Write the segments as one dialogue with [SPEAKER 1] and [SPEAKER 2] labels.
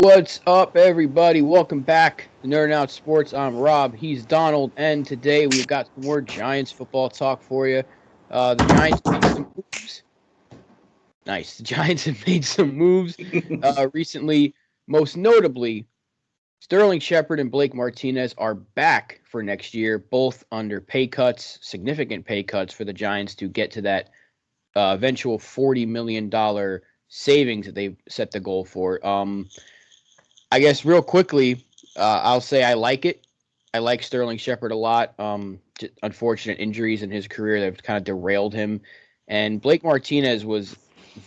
[SPEAKER 1] What's up, everybody? Welcome back to Nerd Out Sports. I'm Rob. He's Donald, and today we've got some more Giants football talk for you. The Giants made some moves. Nice. The Giants have made some moves recently. Most notably, Sterling Shepard and Blake Martinez are back for next year, both under pay cuts, significant pay cuts for the Giants to get to that eventual $40 million savings that they've set the goal for. I guess real quickly, I'll say I like it. I like Sterling Shepard a lot. Unfortunate injuries in his career that have kind of derailed him. And Blake Martinez was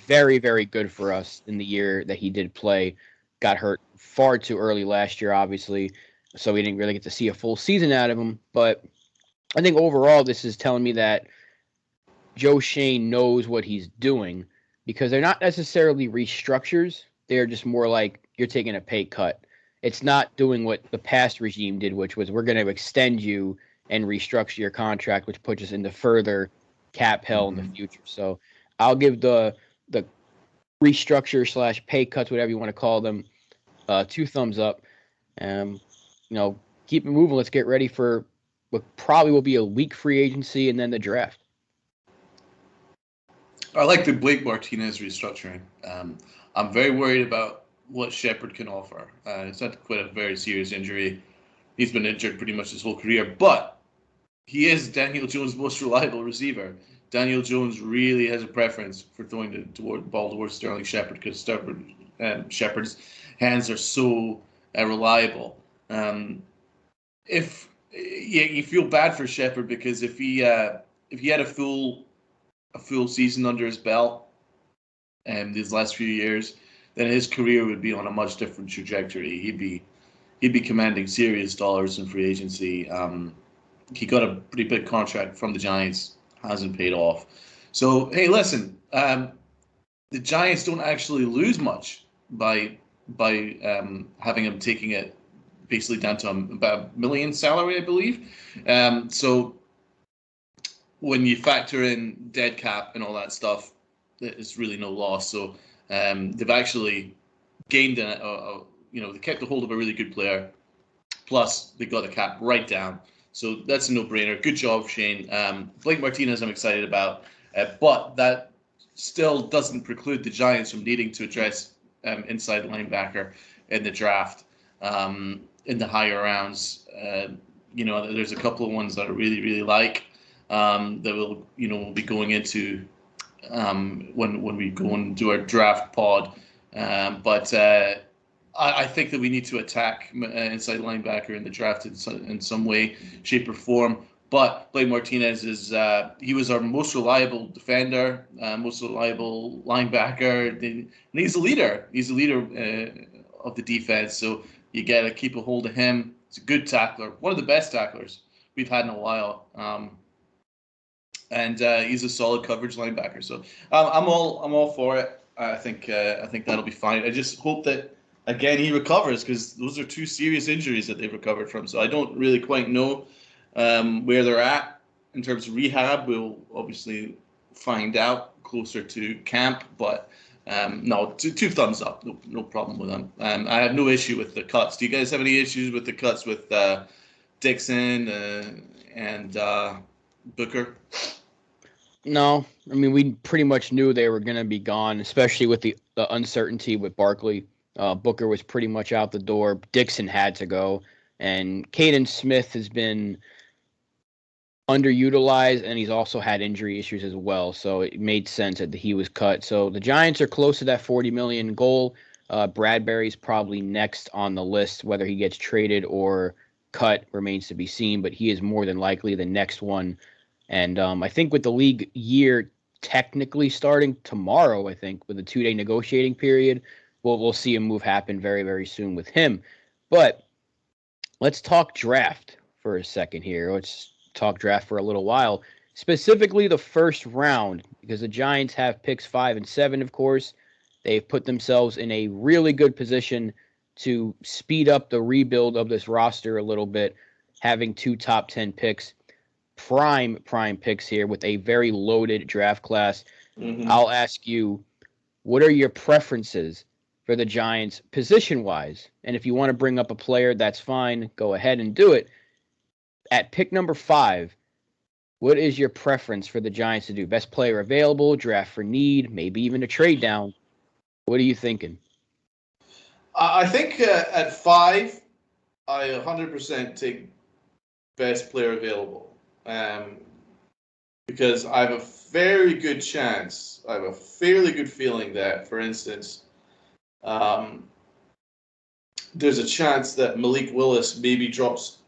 [SPEAKER 1] very, very good for us in the year that he did play. Got hurt far too early last year, obviously, so we didn't really get to see a full season out of him. But I think overall, this is telling me that Joe Shane knows what he's doing because they're not necessarily restructures. They're just more like you're taking a pay cut. It's not doing what the past regime did, which was we're going to extend you and restructure your contract, which puts us into further cap hell in the future. So I'll give the restructure slash pay cuts, whatever you want to call them, two thumbs up. Um, keep it moving. Let's get ready for what probably will be a weak free agency and then the draft.
[SPEAKER 2] I like the Blake Martinez restructuring. I'm very worried about what Shepard can offer. It's not quite a very serious injury. He's been injured pretty much his whole career, but he is Daniel Jones' most reliable receiver. Daniel Jones really has a preference for throwing the ball towards Sterling Shepard because Shepard's hands are so reliable. If you feel bad for Shepard because if he had a full season under his belt these last few years, then his career would be on a much different trajectory. He'd be commanding serious dollars in free agency. He got a pretty big contract from the Giants, hasn't paid off. So hey, listen, the Giants don't actually lose much by having him taking it basically down to about $1 million salary, I believe. So when you factor in dead cap and all that stuff, there's really no loss. So they've actually gained they kept a hold of a really good player. Plus, they got the cap right down. So that's a no-brainer. Good job, Shane. Blake Martinez I'm excited about. But that still doesn't preclude the Giants from needing to address inside linebacker in the draft in the higher rounds. There's a couple of ones that I really, really like that we'll be going into when we go and do our draft pod. But I think that we need to attack inside linebacker in the draft in some way, shape, or form. But Blake Martinez he was our most reliable defender, most reliable linebacker, and he's a leader. He's a leader of the defense. So you got to keep a hold of him. He's a good tackler, one of the best tacklers we've had in a while. And he's a solid coverage linebacker. So I'm all for it. I think that'll be fine. I just hope that again he recovers because those are two serious injuries that they've recovered from. So I don't really quite know where they're at in terms of rehab. We'll obviously find out closer to camp. But no, two thumbs up. No problem with them. I have no issue with the cuts. Do you guys have any issues with the cuts with Dixon and Booker?
[SPEAKER 1] No, I mean we pretty much knew they were going to be gone, especially with the uncertainty with Barkley. Booker was pretty much out the door. Dixon had to go, and Caden Smith has been underutilized, and he's also had injury issues as well. So it made sense that he was cut. So the Giants are close to that $40 million goal. Bradbury's probably next on the list. Whether he gets traded or cut remains to be seen, but he is more than likely the next one. And I think with the league year technically starting tomorrow, I think with a 2-day negotiating period, we'll see a move happen very, very soon with him. But let's talk draft for a second here. Let's talk draft for a little while, specifically the first round, because the Giants have picks 5 and 7, of course. They've put themselves in a really good position to speed up the rebuild of this roster a little bit, having 2 top 10 picks. Prime picks here with a very loaded draft class. Mm-hmm. I'll ask you, what are your preferences for the Giants position-wise. And if you want to bring up a player, that's fine. Go ahead and do it. At pick number 5, what is your preference for the Giants to do? Best player available, draft for need, maybe even a trade down. What are you thinking?
[SPEAKER 2] I think at 5, I 100% take best player available. Because I have a very good chance, I have a fairly good feeling that, for instance, there's a chance that Malik Willis maybe he goes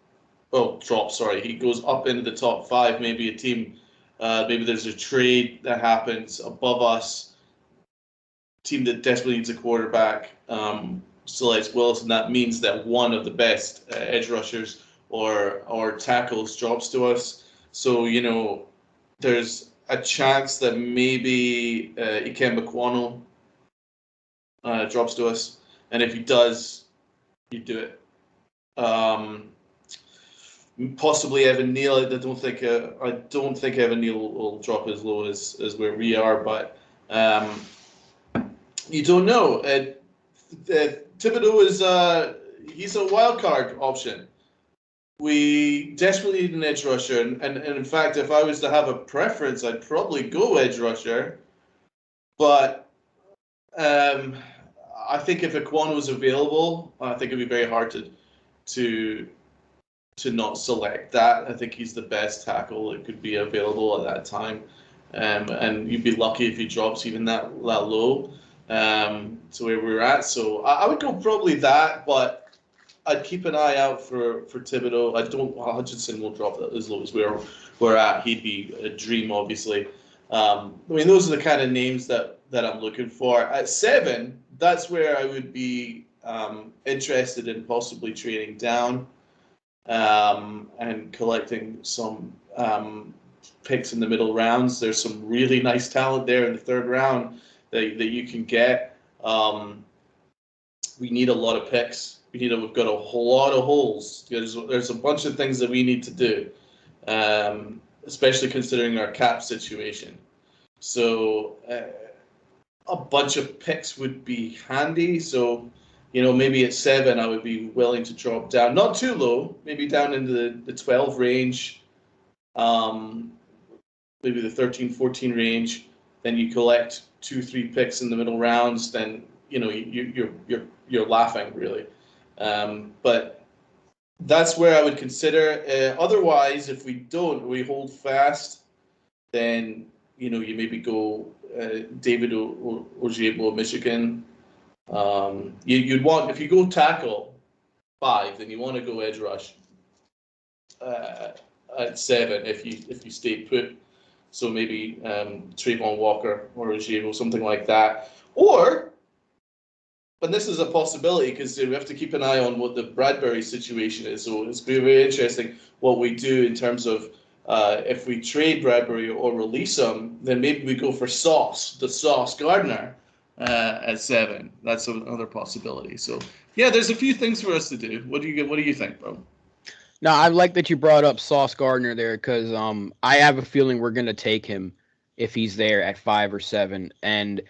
[SPEAKER 2] up into the top 5, maybe a team, maybe there's a trade that happens above us, team that desperately needs a quarterback, selects Willis, and that means that one of the best edge rushers or tackles drops to us. So, there's a chance that maybe Ikemba Kwonu drops to us, and if he does, you do it. Possibly Evan Neal. I don't think Evan Neal will drop as low as where we are, but you don't know. Thibodeau he's a wild card option. We desperately need an edge rusher, and in fact, if I was to have a preference, I'd probably go edge rusher. But I think if Ekwonu was available, I think it'd be very hard to not select that. I think he's the best tackle that could be available at that time, and you'd be lucky if he drops even that low to where we're at. So I would go probably that, but I'd keep an eye out for Thibodeau. Hutchinson won't drop as low as we're at. He'd be a dream, obviously. Those are the kind of names that I'm looking for. At 7, that's where I would be interested in possibly trading down and collecting some picks in the middle rounds. There's some really nice talent there in the 3rd round that you can get. We need a lot of picks. We've got a whole lot of holes. There's a bunch of things that we need to do, especially considering our cap situation. So a bunch of picks would be handy. So, maybe at 7, I would be willing to drop down, not too low, maybe down into the 12 range, maybe the 13, 14 range. Then you collect 2-3 picks in the middle rounds. Then you're laughing really. But that's where I would consider. Otherwise, if we hold fast, then you maybe go David Ojabo of Michigan. You'd want, if you go tackle 5, then you want to go edge rush at 7 if you stay put. So maybe Trayvon Walker or Ojabo, something like that, and this is a possibility because we have to keep an eye on what the Bradbury situation is. So it's going to be very interesting what we do in terms of if we trade Bradbury or release him, then maybe we go for Sauce Gardner at 7. That's another possibility. So yeah, there's a few things for us to do. What do you think, bro?
[SPEAKER 1] No, I like that you brought up Sauce Gardner there because I have a feeling we're going to take him if he's there at 5 or 7, and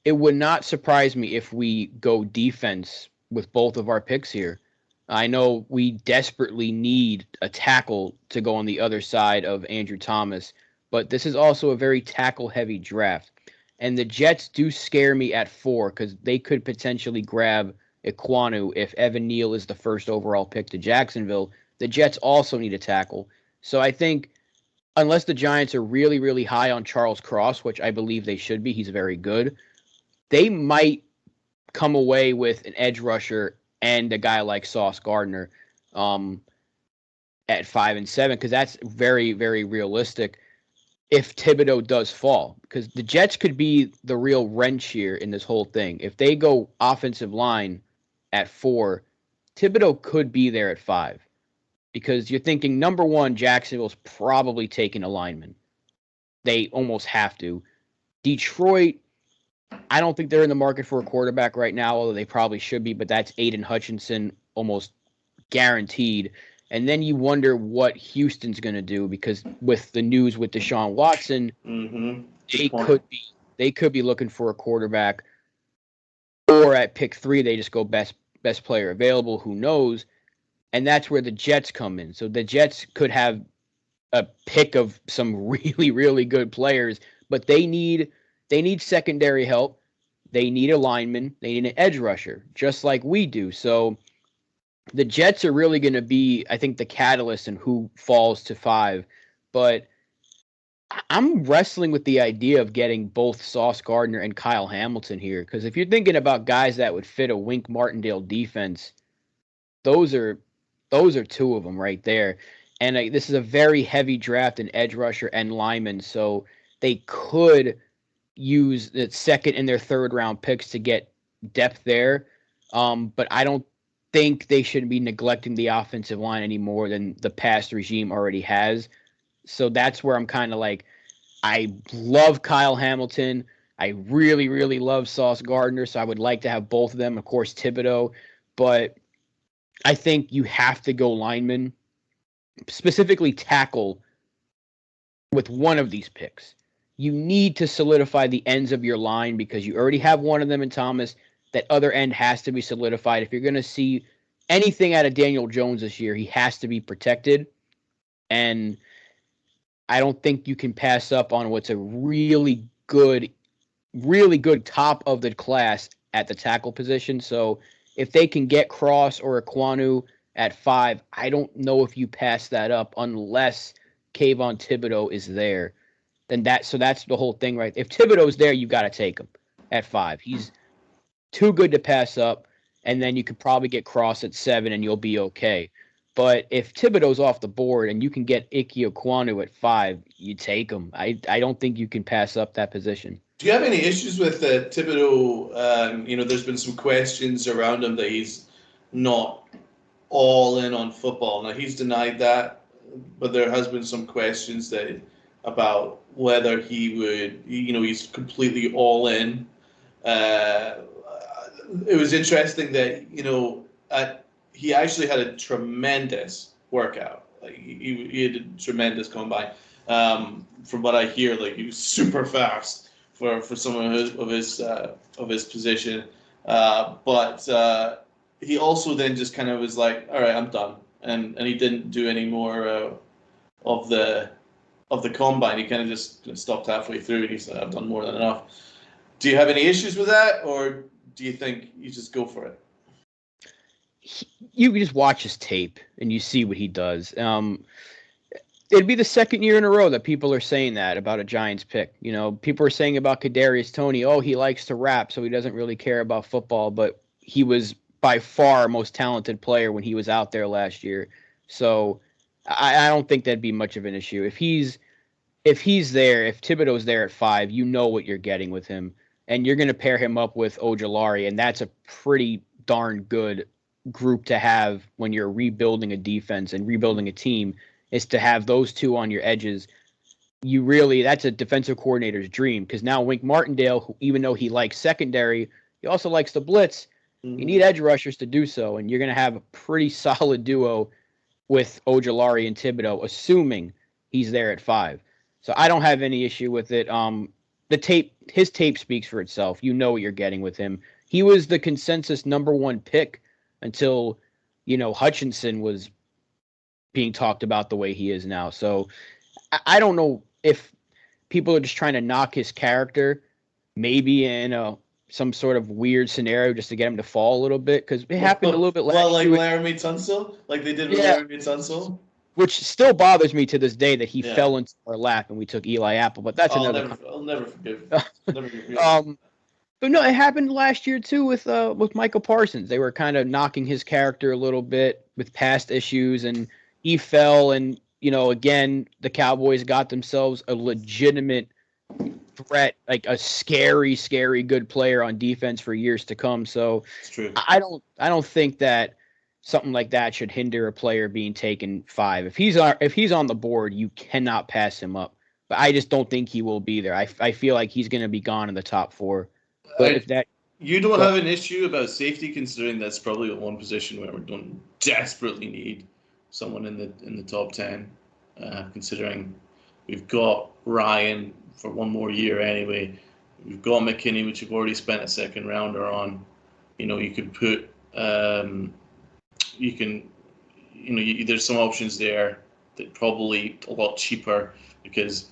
[SPEAKER 1] it would not surprise me if we go defense with both of our picks here. I know we desperately need a tackle to go on the other side of Andrew Thomas, but this is also a very tackle-heavy draft. And the Jets do scare me at 4 because they could potentially grab Ekwonu if Evan Neal is the first overall pick to Jacksonville. The Jets also need a tackle. So I think unless the Giants are really, really high on Charles Cross, which I believe they should be, he's very good, they might come away with an edge rusher and a guy like Sauce Gardner at 5 and 7, because that's very, very realistic if Thibodeau does fall. Because the Jets could be the real wrench here in this whole thing. If they go offensive line at 4, Thibodeau could be there at 5. Because you're thinking, number 1, Jacksonville's probably taking a lineman. They almost have to. Detroit, I don't think they're in the market for a quarterback right now, although they probably should be, but that's Aiden Hutchinson almost guaranteed. And then you wonder what Houston's going to do because with the news with Deshaun Watson, they could be looking for a quarterback. or at pick 3 they just go best player available. Who knows? And that's where the Jets come in. So the Jets could have a pick of some really, really good players, but they need secondary help. They need a lineman. They need an edge rusher, just like we do. So the Jets are really going to be, I think, the catalyst in who falls to 5. But I'm wrestling with the idea of getting both Sauce Gardner and Kyle Hamilton here, because if you're thinking about guys that would fit a Wink Martindale defense, those are 2 of them right there. And this is a very heavy draft in edge rusher and lineman, so they could use the second and their third round picks to get depth there. But I don't think they should be neglecting the offensive line any more than the past regime already has. So that's where I'm kind of like, I love Kyle Hamilton. I really, really love Sauce Gardner, so I would like to have both of them. Of course, Thibodeau, but I think you have to go lineman, specifically tackle, with one of these picks. You need to solidify the ends of your line because you already have one of them in Thomas. That other end has to be solidified. If you're going to see anything out of Daniel Jones this year, he has to be protected. And I don't think you can pass up on what's a really good top of the class at the tackle position. So if they can get Cross or Ekwonu at 5, I don't know if you pass that up unless Kayvon Thibodeau is there. Then that's the whole thing, right? If Thibodeau's there, you got to take him at 5. He's too good to pass up, and then you could probably get Cross at 7 and you'll be okay. But if Thibodeau's off the board and you can get Ike Ekwonu at 5, you take him. I don't think you can pass up that position.
[SPEAKER 2] Do you have any issues with Thibodeau? There's been some questions around him that he's not all in on football. Now, he's denied that, but there has been some questions about whether he would, he's completely all in. It was interesting that, he actually had a tremendous workout. Like he had a tremendous combine. From what I hear, like he was super fast for someone of his position. But he also then just kind of was like, all right, I'm done, and he didn't do any more of the combine. He kind of just stopped halfway through, and he said, I've done more than enough. Do you have any issues with that, or do you think you just go for it?
[SPEAKER 1] You just watch his tape and you see what he does. It'd be the second year in a row that people are saying that about a Giants pick. People are saying about Kadarius Toney, oh, he likes to rap, so he doesn't really care about football. But he was by far our most talented player when he was out there last year. So I don't think that'd be much of an issue. If he's there, if Thibodeau's there at 5, you know what you're getting with him. And you're going to pair him up with Ojulari, and that's a pretty darn good group to have when you're rebuilding a defense and rebuilding a team, is to have those 2 on your edges. That's a defensive coordinator's dream, because now Wink Martindale, even though he likes secondary, he also likes the blitz. You need edge rushers to do so, and you're going to have a pretty solid duo with Ojulari and Thibodeau, assuming he's there at 5. So I don't have any issue with it. His tape speaks for itself. You know what you're getting with him. He was the consensus number 1 pick until, Hutchinson was being talked about the way he is now. So I don't know if people are just trying to knock his character, maybe in some sort of weird scenario just to get him to fall a little bit, because it happened a little bit last year.
[SPEAKER 2] Well, like Laramie Tunsil? Like they did with Laramie Tunsil?
[SPEAKER 1] Which still bothers me to this day that he fell into our lap and we took Eli Apple, but that's another.
[SPEAKER 2] I'll never forgive.
[SPEAKER 1] But no, it happened last year too with Michael Parsons. They were kind of knocking his character a little bit with past issues, and he fell. And again, the Cowboys got themselves a legitimate threat, like a scary, scary good player on defense for years to come. So
[SPEAKER 2] it's true.
[SPEAKER 1] I don't think that something like that should hinder a player being taken 5. If he's on the board, you cannot pass him up. But I just don't think he will be there. I feel like he's going to be gone in the top 4. But
[SPEAKER 2] you don't have an issue about safety, considering that's probably the one position where we don't desperately need someone in the top 10. Considering we've got Ryan for one more year anyway, we've got McKinney, which we've already spent a second rounder on. You could put you can there's some options there that probably a lot cheaper because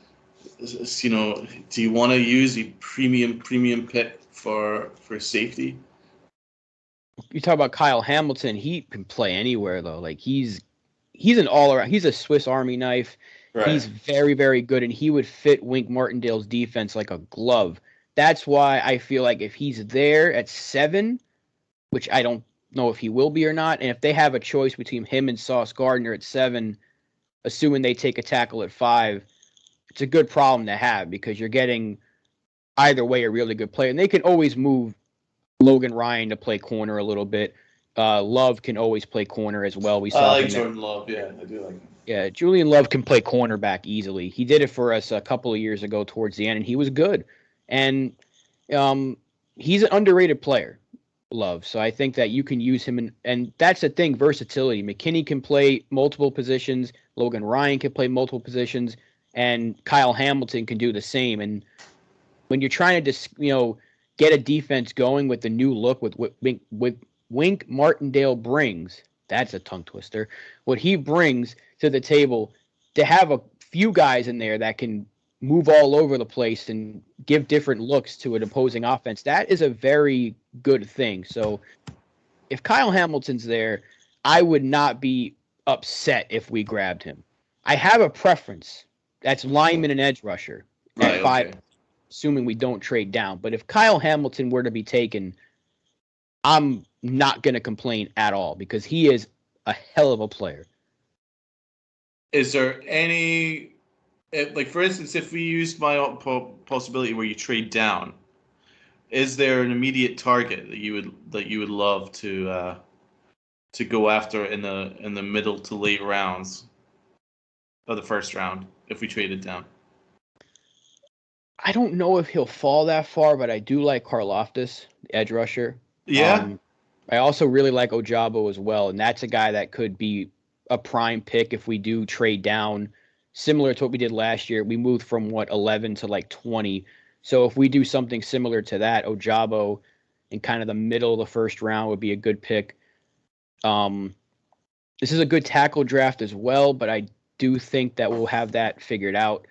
[SPEAKER 2] do you want to use a premium pick for safety?
[SPEAKER 1] You talk about Kyle Hamilton. He can play anywhere though. Like he's an all around. He's a Swiss Army knife.
[SPEAKER 2] Right.
[SPEAKER 1] He's very very good, and he would fit Wink Martindale's defense like a glove. That's why I feel like if he's there at 7, which I don't know if he will be or not, and if they have a choice between him and Sauce Gardner at 7, assuming they take a tackle at 5, it's a good problem to have because you're getting either way a really good player, and they can always move Logan Ryan to play corner a little bit. Love can always play corner as well. We
[SPEAKER 2] I
[SPEAKER 1] saw
[SPEAKER 2] like
[SPEAKER 1] him.
[SPEAKER 2] Jordan Love. Yeah, I do like him.
[SPEAKER 1] Yeah, Julian Love can play cornerback easily. He did it for us a couple of years ago towards the end, and he was good. And he's an underrated player, Love. So I think that you can use him, and that's the thing, versatility. McKinney can play multiple positions. Logan Ryan can play multiple positions, and Kyle Hamilton can do the same. And when you're trying to get a defense going with the new look with Wink Martindale brings, that's a tongue twister. What he brings to the table, to have a few guys in there that can move all over the place and give different looks to an opposing offense, that is a very good thing. So if Kyle Hamilton's there, I would not be upset if we grabbed him. I have a preference. That's lineman and edge rusher at 5, okay, assuming we don't trade down. But if Kyle Hamilton were to be taken, I'm not going to complain at all because he is a hell of a player.
[SPEAKER 2] Is there any, like for instance, if we used my possibility where you trade down, is there an immediate target that you would love to go after in the middle to late rounds of the first round if we traded down?
[SPEAKER 1] I don't know if he'll fall that far, but I do like Karlaftis, the edge rusher.
[SPEAKER 2] Yeah.
[SPEAKER 1] I also really like Ojabo as well, and that's a guy that could be a prime pick if we do trade down, similar to what we did last year. We moved from 11 to like 20. So if we do something similar to that, Ojabo in kind of the middle of the first round would be a good pick. This is a good tackle draft as well, but I do think that we'll have that figured out.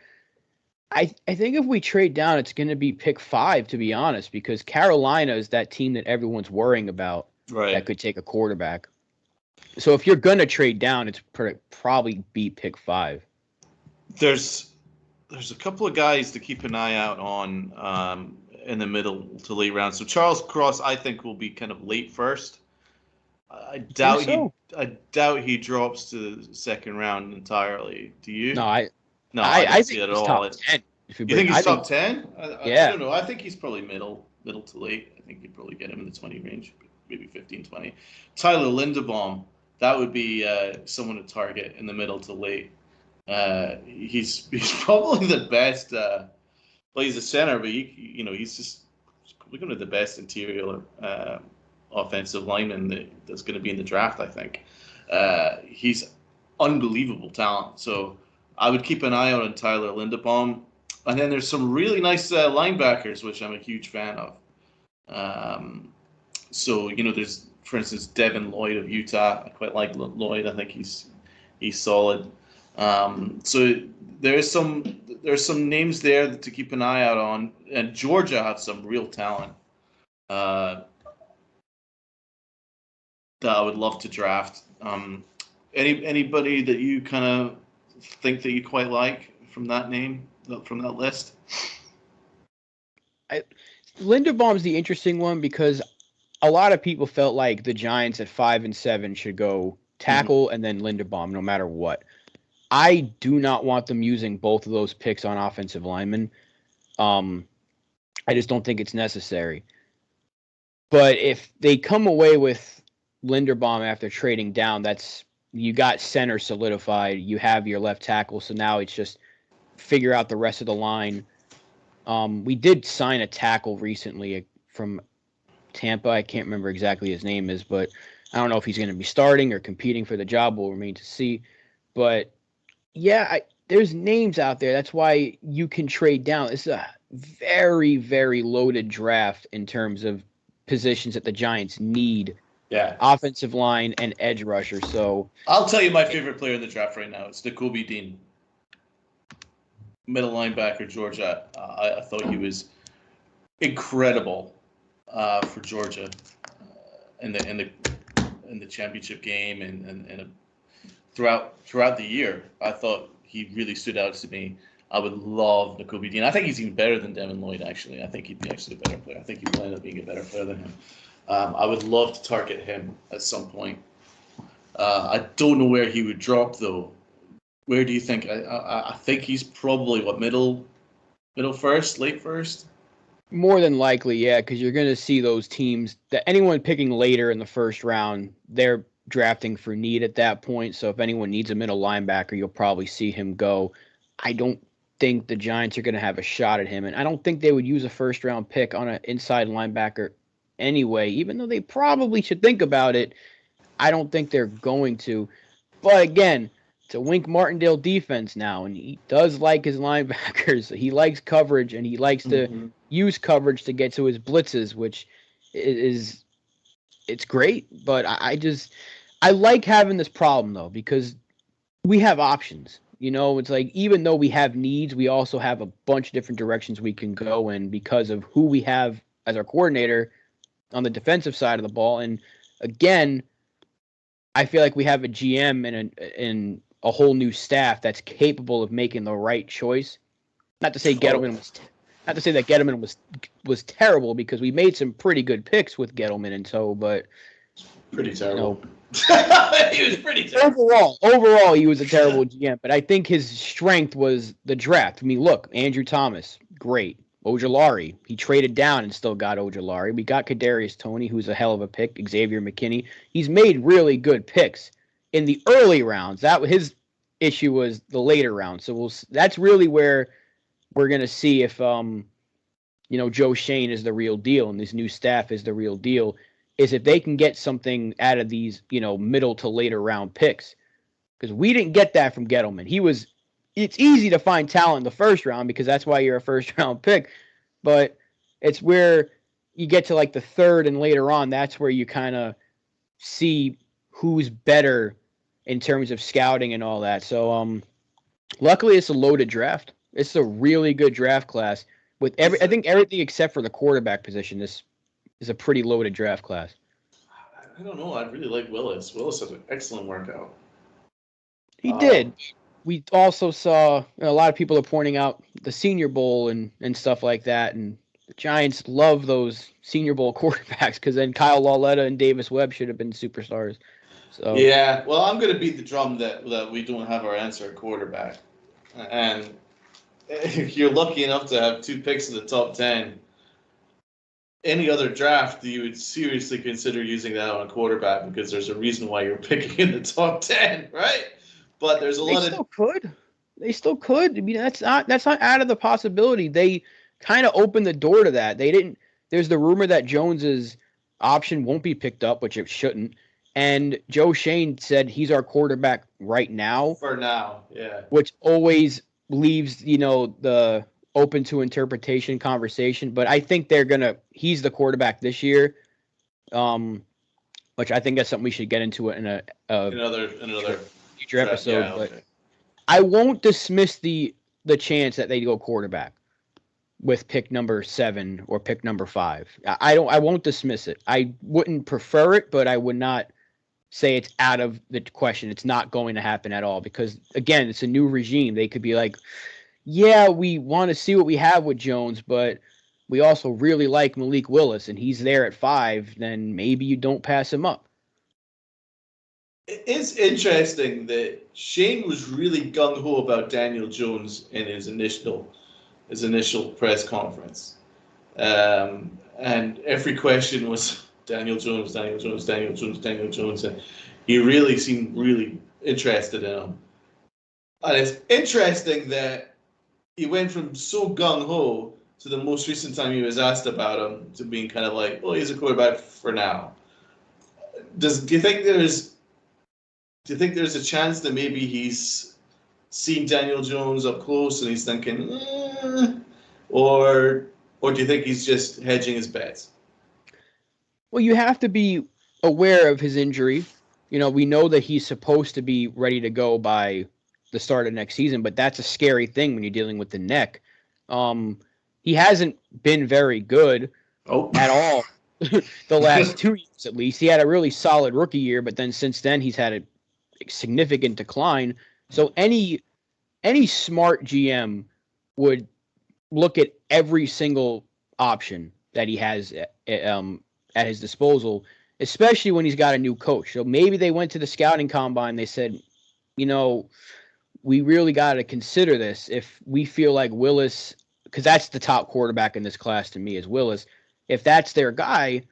[SPEAKER 1] I think if we trade down, it's going to be pick 5, to be honest, because Carolina is that team that everyone's worrying about, right, that could take a quarterback. So if you're going to trade down, it's probably be pick 5.
[SPEAKER 2] There's a couple of guys to keep an eye out on in the middle to late round. So Charles Cross, I think, will be kind of late first. I doubt he drops to the second round entirely. Do you?
[SPEAKER 1] No, I
[SPEAKER 2] don't see it at all.
[SPEAKER 1] Top 10,
[SPEAKER 2] you think he's top 10?
[SPEAKER 1] Yeah.
[SPEAKER 2] I don't know. I think he's probably middle to late. I think you'd probably get him in the 20 range, maybe 15, 20. Tyler Linderbaum, that would be someone to target in the middle to late. He's probably the best. Well, he's a center, but he's probably going to be the best interior offensive lineman that's going to be in the draft. I think he's unbelievable talent. So I would keep an eye out on Tyler Linderbaum. And then there's some really nice linebackers, which I'm a huge fan of. So there's, for instance, Devin Lloyd of Utah. I quite like Lloyd. I think he's solid. So there's some names there to keep an eye out on. And Georgia has some real talent that I would love to draft. Anybody that you kind of think that you quite like from that list?
[SPEAKER 1] Linderbaum's the interesting one because a lot of people felt like the Giants at 5 and 7 should go tackle and then Linderbaum no matter what. I do not want them using both of those picks on offensive linemen. I just don't think it's necessary. But if they come away with Linderbaum after trading down, you got center solidified. You have your left tackle, so now it's just figure out the rest of the line. We did sign a tackle recently from Tampa. I can't remember exactly his name is, but I don't know if he's going to be starting or competing for the job. We'll remain to see. But yeah, there's names out there. That's why you can trade down. It's a very, very loaded draft in terms of positions that the Giants need.
[SPEAKER 2] Yeah.
[SPEAKER 1] Offensive line and edge rusher. So
[SPEAKER 2] I'll tell you my favorite player in the draft right now. It's Nakobe Dean, middle linebacker, Georgia. I thought he was incredible for Georgia in the championship game and throughout the year. I thought he really stood out to me. I would love Nakobe Dean. I think he's even better than Devin Lloyd, actually. I think he'd be actually a better player. I think he will end up being a better player than him. I would love to target him at some point. I don't know where he would drop, though. Where do you think? I think he's probably, middle first, late first?
[SPEAKER 1] More than likely, yeah, because you're going to see those teams that anyone picking later in the first round, they're drafting for need at that point. So if anyone needs a middle linebacker, you'll probably see him go. I don't think the Giants are going to have a shot at him, and I don't think they would use a first-round pick on an inside linebacker anyway, even though they probably should think about it. I don't think they're going to. But again, it's a Wink Martindale defense now, and he does like his linebackers. He likes coverage, and he likes to use coverage to get to his blitzes, which is it's great. But I like having this problem, though, because we have options. You know, it's like even though we have needs, we also have a bunch of different directions we can go in because of who we have as our coordinator on the defensive side of the ball. And again, I feel like we have a GM and a whole new staff that's capable of making the right choice. Not to say Gettleman was terrible, because we made some pretty good picks with Gettleman in tow, but
[SPEAKER 2] pretty terrible.
[SPEAKER 1] He was pretty terrible. Overall, he was a terrible GM, but I think his strength was the draft. I mean, look, Andrew Thomas, great. Ojulari, he traded down and still got Ojulari. We got Kadarius Toney, who's a hell of a pick. Xavier McKinney. He's made really good picks in the early rounds. That his issue was the later rounds. So that's really where we're gonna see if Joe Shane is the real deal and this new staff is the real deal. Is if they can get something out of these, middle to later round picks. Because we didn't get that from Gettleman. It's easy to find talent in the first round because that's why you're a first round pick. But it's where you get to like the third and later on, that's where you kind of see who's better in terms of scouting and all that. So luckily it's a loaded draft. It's a really good draft class with I think everything except for the quarterback position. This is a pretty loaded draft class.
[SPEAKER 2] I don't know. I really like Willis. Willis had an excellent workout.
[SPEAKER 1] He did. We also saw a lot of people are pointing out the Senior Bowl and stuff like that, and the Giants love those Senior Bowl quarterbacks because then Kyle Lauletta and Davis Webb should have been superstars. So
[SPEAKER 2] yeah, well, I'm going to beat the drum that we don't have our answer at quarterback, and if you're lucky enough to have 2 picks in the top 10. Any other draft, you would seriously consider using that on a quarterback because there's a reason why you're picking in the top 10, right? But there's a lot of...
[SPEAKER 1] They still could. I mean, that's not out of the possibility. They kind of opened the door to that. They didn't... There's the rumor that Jones's option won't be picked up, which it shouldn't. And Joe Shane said he's our quarterback right now.
[SPEAKER 2] For now, yeah.
[SPEAKER 1] Which always leaves, the open to interpretation conversation, but I think he's the quarterback this year, which I think that's something we should get into in another future episode. Yeah, okay. But I won't dismiss the chance that they go quarterback with pick number 7 or pick number 5. I won't dismiss it. I wouldn't prefer it, but I would not say it's out of the question. It's not going to happen at all because again, it's a new regime. They could be like, yeah, we want to see what we have with Jones, but we also really like Malik Willis, and he's there at 5, then maybe you don't pass him up.
[SPEAKER 2] It's interesting that Shane was really gung-ho about Daniel Jones in his initial press conference. And every question was Daniel Jones, Daniel Jones, Daniel Jones, Daniel Jones. And he really seemed really interested in him. And it's interesting that he went from so gung-ho to the most recent time he was asked about him to being kind of like, well, he's a quarterback for now. Do you think there's a chance that maybe he's seen Daniel Jones up close and he's thinking, or do you think he's just hedging his bets?
[SPEAKER 1] Well, you have to be aware of his injury. We know that he's supposed to be ready to go by the start of next season, but that's a scary thing when you're dealing with the neck. He hasn't been very good
[SPEAKER 2] Oh,
[SPEAKER 1] at all the last 2 years at least. He had a really solid rookie year, but then since then he's had a significant decline. So any smart GM would look at every single option that he has at his disposal, especially when he's got a new coach. So maybe they went to the scouting combine. They said, we really got to consider this if we feel like Willis, because that's the top quarterback in this class to me is Willis. If that's their guy,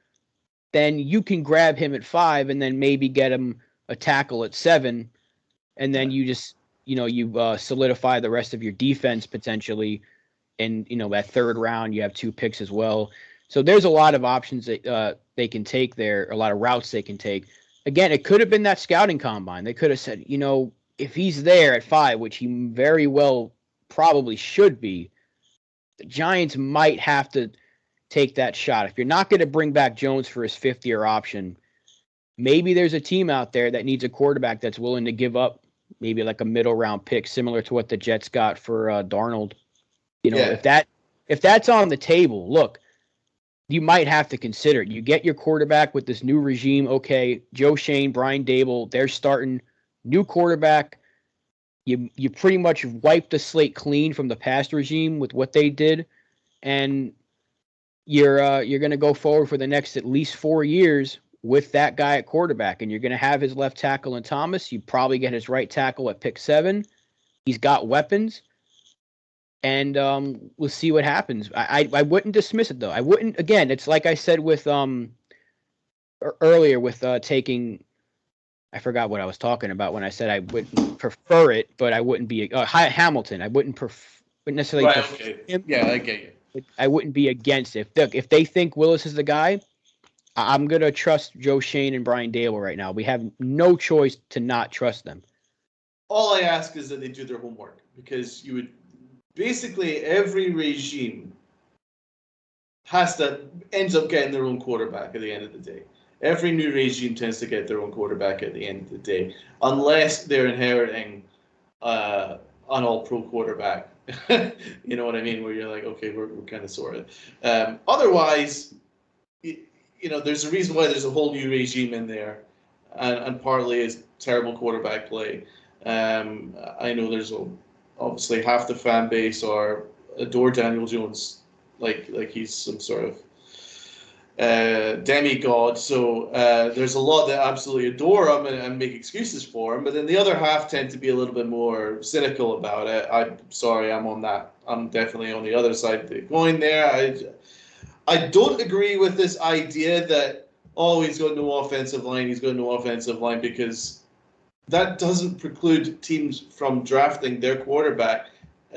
[SPEAKER 1] then you can grab him at 5 and then maybe get him a tackle at 7. And then you just, you solidify the rest of your defense potentially. And, that third round, you have 2 picks as well. So there's a lot of options that they can take there, a lot of routes they can take. Again, it could have been that scouting combine. They could have said, if he's there at 5, which he very well probably should be, the Giants might have to take that shot. If you're not going to bring back Jones for his 5th-year option, maybe there's a team out there that needs a quarterback that's willing to give up maybe like a middle-round pick, similar to what the Jets got for Darnold. If that's on the table, look, you might have to consider it. You get your quarterback with this new regime. Okay, Joe Shane, Brian Dable, they're starting new quarterback. You pretty much wiped the slate clean from the past regime with what they did, and you're going to go forward for the next at least 4 years with that guy at quarterback, and you're going to have his left tackle in Thomas. You probably get his right tackle at pick 7. He's got weapons. And we'll see what happens. I wouldn't dismiss it, though. I wouldn't. Again, it's like I said with earlier with taking. I forgot what I was talking about when I said I wouldn't prefer it, but I wouldn't be Hamilton. I wouldn't necessarily
[SPEAKER 2] right.
[SPEAKER 1] prefer
[SPEAKER 2] Okay.
[SPEAKER 1] him.
[SPEAKER 2] Yeah, I get you.
[SPEAKER 1] I wouldn't be against it. If they think Willis is the guy, I'm gonna trust Joe Shane and Brian Dable right now. We have no choice to not trust them.
[SPEAKER 2] All I ask is that they do their homework, because you would. Basically, every regime ends up getting their own quarterback at the end of the day. Every new regime tends to get their own quarterback at the end of the day, unless they're inheriting an all-pro quarterback. You know what I mean? Where you're like, okay, we're kind of sorted. Otherwise, there's a reason why there's a whole new regime in there, and partly is terrible quarterback play. I know there's obviously half the fan base adore Daniel Jones, like he's some sort of demigod. So there's a lot that absolutely adore him and make excuses for him, but then the other half tend to be a little bit more cynical about it. I'm sorry, I'm on that. I'm definitely on the other side of the coin there. I don't agree with this idea that, he's got no offensive line, because that doesn't preclude teams from drafting their quarterback,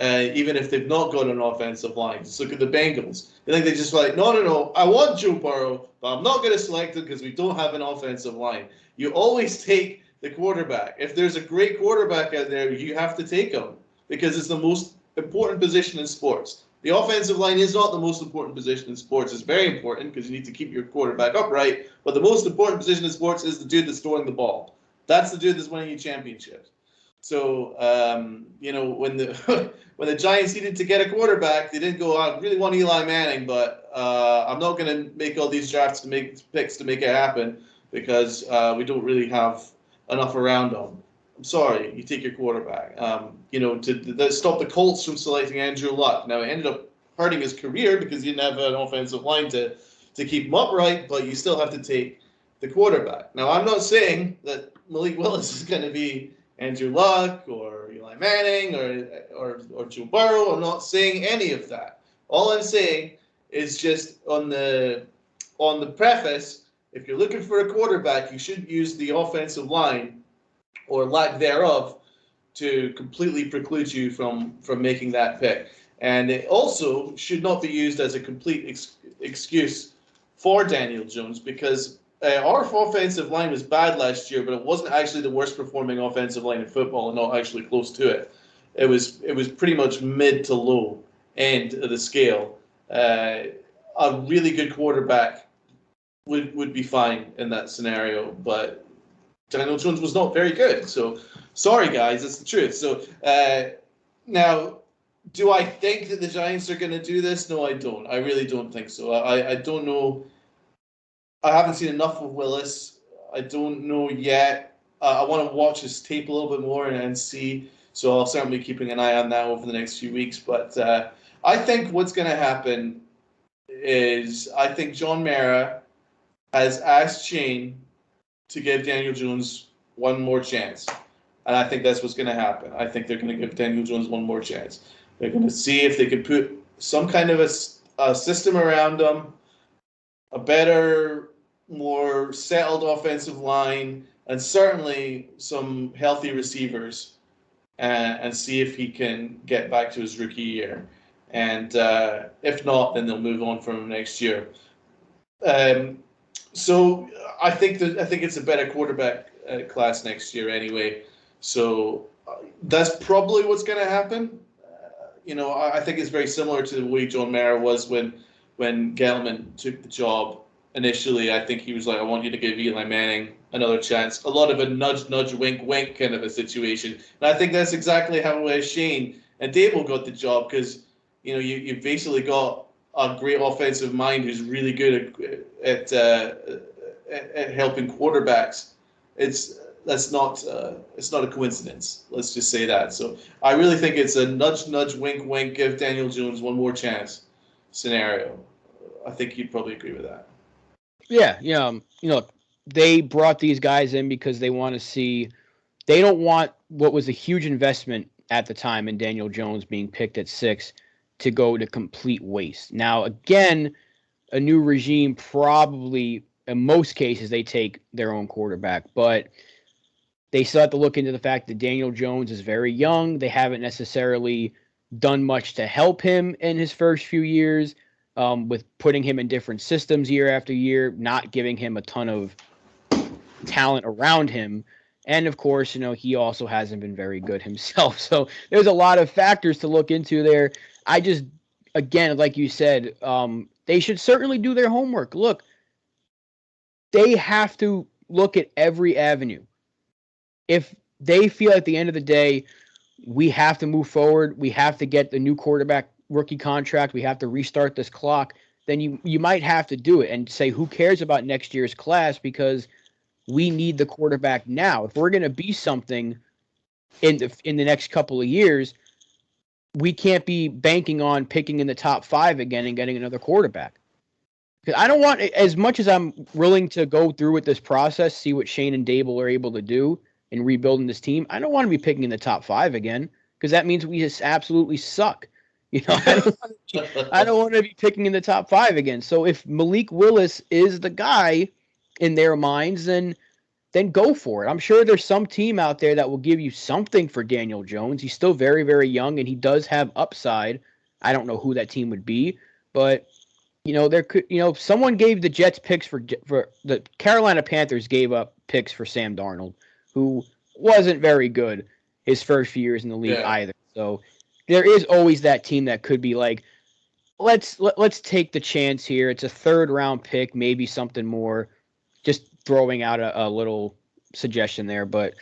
[SPEAKER 2] even if they've not got an offensive line. Just look at the Bengals. I think they just like, no, I want Joe Burrow, but I'm not going to select him because we don't have an offensive line. You always take the quarterback. If there's a great quarterback out there, you have to take him, because it's the most important position in sports. The offensive line is not the most important position in sports. It's very important because you need to keep your quarterback upright, but the most important position in sports is the dude that's throwing the ball. That's the dude that's winning you championships. So, when the Giants needed to get a quarterback, they didn't go, I really want Eli Manning, but I'm not going to make all these drafts to make picks to make it happen, because we don't really have enough around them. I'm sorry, you take your quarterback. To stop the Colts from selecting Andrew Luck. Now, it ended up hurting his career because he didn't have an offensive line to keep him upright, but you still have to take the quarterback. Now, I'm not saying that Malik Willis is going to be Andrew Luck or Eli Manning or Joe Burrow. I'm not saying any of that. All I'm saying is just on the preface, if you're looking for a quarterback, you should use the offensive line or lack thereof to completely preclude you from making that pick. And it also should not be used as a complete excuse for Daniel Jones, because our offensive line was bad last year, but it wasn't actually the worst performing offensive line in football, and not actually close to it. It was pretty much mid to low end of the scale. A really good quarterback would be fine in that scenario, but Daniel Jones was not very good. So sorry, guys, that's the truth. So now, do I think that the Giants are going to do this? No, I don't. I really don't think so. I don't know. I haven't seen enough of Willis. I don't know yet. I want to watch his tape a little bit more and see. So I'll certainly be keeping an eye on that over the next few weeks. But I think what's going to happen is I think John Mara has asked Shane to give Daniel Jones one more chance. And I think that's what's going to happen. I think they're going to give Daniel Jones one more chance. They're going to see if they can put some kind of a system around him, a better, more settled offensive line, and certainly some healthy receivers, and see if he can get back to his rookie year. And if not, then they'll move on from him next year. So I think it's a better quarterback class next year anyway. So that's probably what's going to happen. I think it's very similar to the way John Mara was when Gettleman took the job initially. I think he was like, I want you to give Eli Manning another chance. A lot of a nudge, nudge, wink, wink kind of a situation. And I think that's exactly how Shane and Dable got the job, because you've basically got a great offensive mind who's really good at helping quarterbacks. It's not a coincidence. Let's just say that. So I really think it's a nudge, nudge, wink, wink, give Daniel Jones one more chance scenario. I think you'd probably agree with that.
[SPEAKER 1] Yeah, they brought these guys in because they want to see. They don't want what was a huge investment at the time in Daniel Jones being picked at 6 to go to complete waste. Now, again, a new regime probably, in most cases, they take their own quarterback, but they still have to look into the fact that Daniel Jones is very young. They haven't necessarily done much to help him in his first few years, with putting him in different systems year after year, not giving him a ton of talent around him. And of course, he also hasn't been very good himself. So there's a lot of factors to look into there. I just, again, like you said, they should certainly do their homework. Look, they have to look at every avenue. If they feel at the end of the day, we have to move forward, we have to get the new quarterback rookie contract, we have to restart this clock, then you might have to do it and say, who cares about next year's class, because we need the quarterback now. If we're going to be something in the next couple of years, we can't be banking on picking in the top 5 again and getting another quarterback. Because I don't want, as much as I'm willing to go through with this process, see what Shane and Dable are able to do in rebuilding this team, I don't want to be picking in the top 5 again, because that means we just absolutely suck. I don't want to be picking in the top 5 again. So if Malik Willis is the guy in their minds, then go for it. I'm sure there's some team out there that will give you something for Daniel Jones. He's still very, very young, and he does have upside. I don't know who that team would be, but there could, someone gave the Jets picks for the Carolina Panthers gave up picks for Sam Darnold, who wasn't very good his first few years in the league either. So there is always that team that could be like, let's take the chance here. It's a 3rd round pick, maybe something more. Just throwing out a little suggestion there, but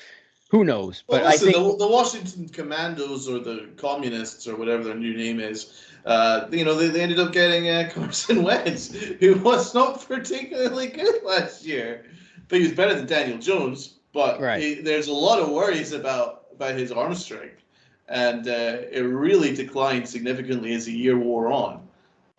[SPEAKER 1] who knows?
[SPEAKER 2] Well,
[SPEAKER 1] but
[SPEAKER 2] listen,
[SPEAKER 1] I think
[SPEAKER 2] the Washington Commandos, or the Communists, or whatever their new name is, they ended up getting Carson Wentz, who was not particularly good last year, but he was better than Daniel Jones. But there's a lot of worries about his arm strength, and it really declined significantly as the year wore on.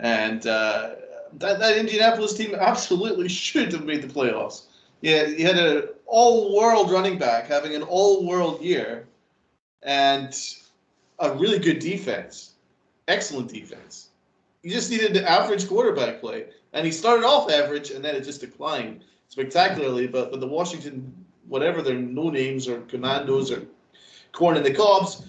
[SPEAKER 2] And that Indianapolis team absolutely should have made the playoffs. Yeah, you had an all-world running back having an all-world year, and a really good defense, excellent defense. You just needed the average quarterback play, and he started off average, and then it just declined spectacularly. But the Washington, whatever their no names or Commandos or Corn in the Cobs,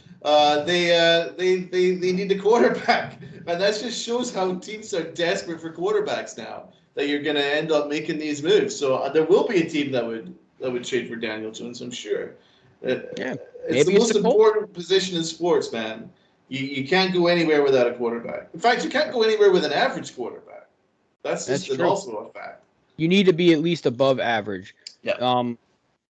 [SPEAKER 2] they need a quarterback, and that just shows how teams are desperate for quarterbacks now, that you're going to end up making these moves. So there will be a team that would trade for Daniel Jones, I'm sure. It's the most important position in sports, man. You can't go anywhere without a quarterback. In fact, you can't go anywhere with an average quarterback. That's also a fact.
[SPEAKER 1] You need to be at least above average.
[SPEAKER 2] Yeah.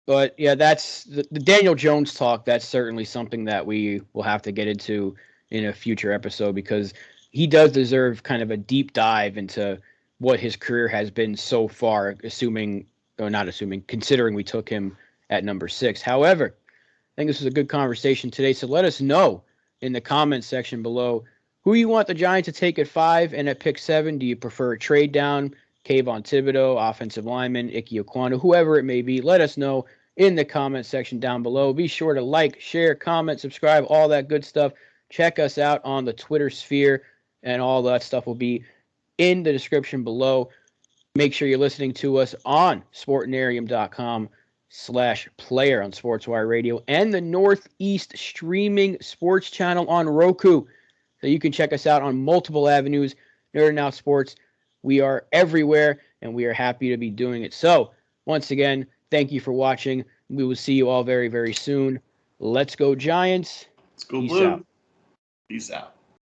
[SPEAKER 1] But yeah, that's the Daniel Jones talk. That's certainly something that we will have to get into in a future episode because he does deserve kind of a deep dive into what his career has been so far, considering we took him at number 6. However, I think this was a good conversation today. So let us know in the comments section below who you want the Giants to take at 5 and at pick 7. Do you prefer a trade down? Kayvon Thibodeau, offensive lineman, Ike Ekwonu, whoever it may be. Let us know in the comment section down below. Be sure to like, share, comment, subscribe, all that good stuff. Check us out on the Twitter sphere, and all that stuff will be in the description below. Make sure you're listening to us on sportinarium.com/player on Sportswire Radio and the Northeast streaming sports channel on Roku. So you can check us out on multiple avenues. Nerd Out Sports. We are everywhere, and we are happy to be doing it. So, once again, thank you for watching. We will see you all very, very soon. Let's go, Giants.
[SPEAKER 2] Let's go
[SPEAKER 1] Peace
[SPEAKER 2] Blue.
[SPEAKER 1] out.
[SPEAKER 2] Peace out.